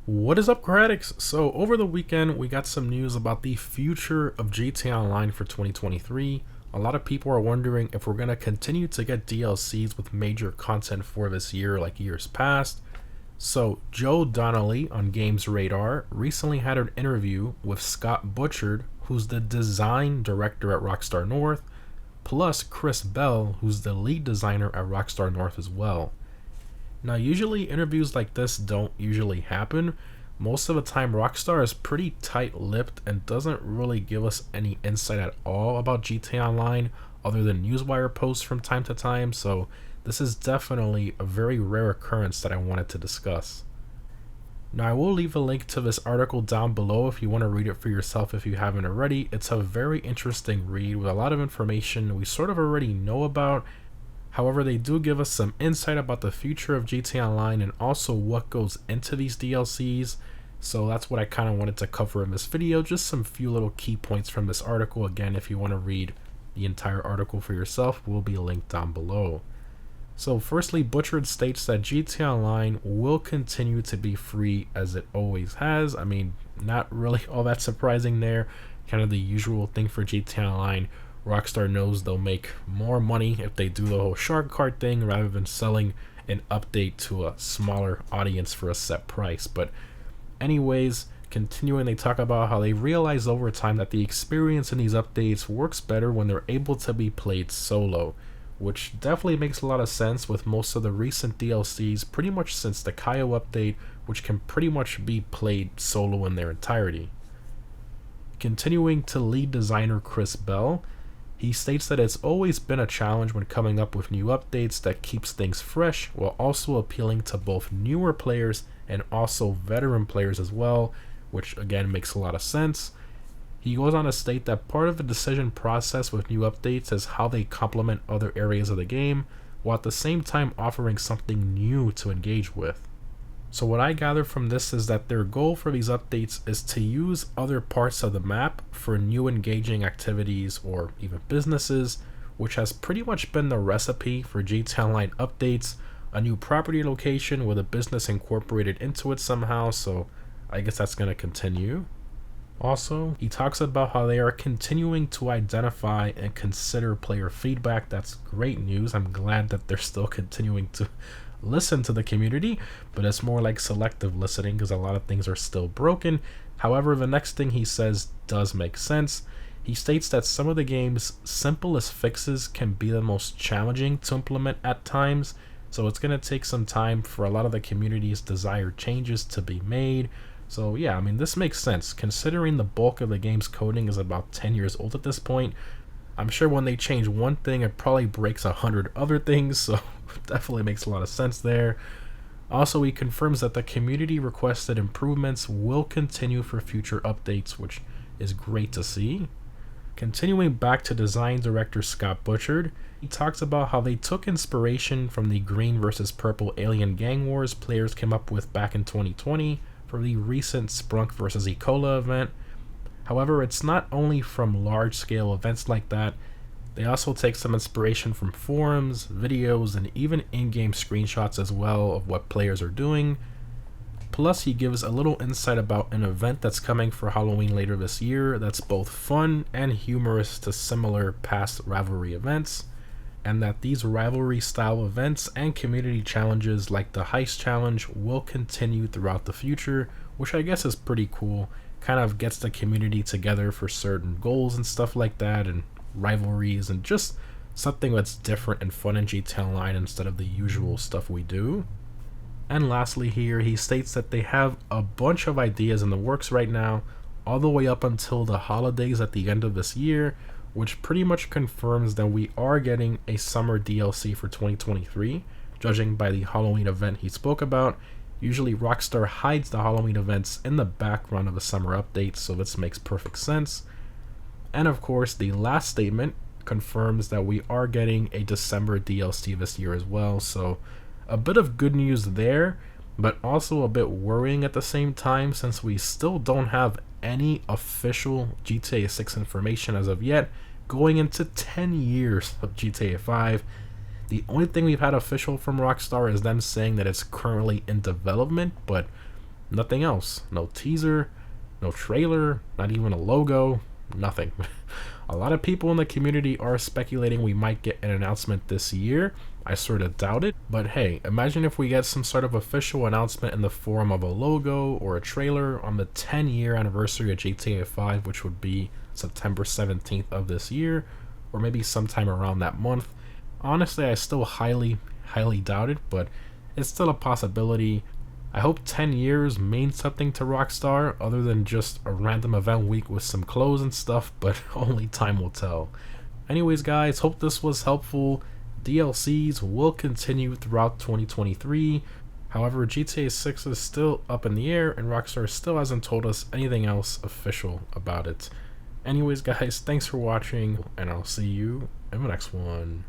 What is up, Cradix? So, over the weekend, we got some news about the future of GTA Online for 2023. A lot of people are wondering if we're going to continue to get DLCs with major content for this year like years past. So, Joe Donnelly on gamesradar recently had an interview with Scott Butchard, who's the design director at Rockstar North, plus Chris Bell, who's the lead designer at Rockstar North as well. Now, usually interviews like this don't usually happen. Most of the time, Rockstar is pretty tight-lipped and doesn't really give us any insight at all about GTA Online other than newswire posts from time to time, so this is definitely a very rare occurrence that I wanted to discuss. Now, I will leave a link to this article down below if you want to read it for yourself if you haven't already. It's a very interesting read with a lot of information we sort of already know about. However, they do give us some insight about the future of GTA Online and also what goes into these DLCs. So that's what I kind of wanted to cover in this video, just some few little key points from this article. Again, if you want to read the entire article for yourself, will be linked down below. So firstly, Butchard states that GTA Online will continue to be free as it always has. I mean, not really all that surprising there. Kind of the usual thing for GTA Online. Rockstar knows they'll make more money if they do the whole shark card thing rather than selling an update to a smaller audience for a set price. But anyways, continuing, they talk about how they realize over time that the experience in these updates works better when they're able to be played solo, which definitely makes a lot of sense with most of the recent DLCs pretty much since the Kaio update, which can pretty much be played solo in their entirety. Continuing to lead designer Chris Bell, he states that it's always been a challenge when coming up with new updates that keeps things fresh while also appealing to both newer players and also veteran players as well, which again makes a lot of sense. He goes on to state that part of the decision process with new updates is how they complement other areas of the game, while at the same time offering something new to engage with. So what I gather from this is that their goal for these updates is to use other parts of the map for new engaging activities or even businesses, which has pretty much been the recipe for GTA Online updates, a new property location with a business incorporated into it somehow, so I guess that's going to continue. Also, he talks about how they are continuing to identify and consider player feedback. That's great news. I'm glad that they're still continuing to listen to the community, but it's more like selective listening because a lot of things are still broken. However, the next thing he says does make sense. He states that some of the game's simplest fixes can be the most challenging to implement at times, so it's going to take some time for a lot of the community's desired changes to be made. So yeah, I mean, this makes sense considering the bulk of the game's coding is about 10 years old at this point. I'm sure when they change one thing, it probably breaks 100 other things, so definitely makes a lot of sense there. Also, he confirms that the community requested improvements will continue for future updates, which is great to see. Continuing back to design director Scott Butchard, he talks about how they took inspiration from the green versus purple alien gang wars players came up with back in 2020 for the recent Sprunk versus Ecola event. However, it's not only from large-scale events like that, they also take some inspiration from forums, videos, and even in-game screenshots as well of what players are doing. Plus, he gives a little insight about an event that's coming for Halloween later this year that's both fun and humorous to similar past rivalry events, and that these rivalry-style events and community challenges like the Heist Challenge will continue throughout the future, which I guess is pretty cool. Kind of gets the community together for certain goals and stuff like that, and rivalries, and just something that's different and fun in GTA Online instead of the usual stuff we do. And lastly here, he states that they have a bunch of ideas in the works right now, all the way up until the holidays at the end of this year, which pretty much confirms that we are getting a summer DLC for 2023, judging by the Halloween event he spoke about. Usually Rockstar hides the Halloween events in the background of the summer updates, so this makes perfect sense. And of course, the last statement confirms that we are getting a December DLC this year as well, so a bit of good news there, but also a bit worrying at the same time since we still don't have any official GTA 6 information as of yet, going into 10 years of GTA 5. The only thing we've had official from Rockstar is them saying that it's currently in development, but Nothing else. No teaser, no trailer, not even a logo, nothing. A lot of people in the community are speculating we might get an announcement this year. I sort of doubt it, but hey, imagine if we get some sort of official announcement in the form of a logo or a trailer on the 10-year anniversary of GTA 5, which would be September 17th of this year, or maybe sometime around that month. Honestly, I still highly doubt it, but it's still a possibility. I hope 10 years means something to Rockstar other than just a random event week with some clothes and stuff, but only time will tell. Anyways, guys, hope this was helpful. DLCs will continue throughout 2023. However, GTA 6 is still up in the air, and Rockstar still hasn't told us anything else official about it. Anyways, guys, thanks for watching, and I'll see you in the next one.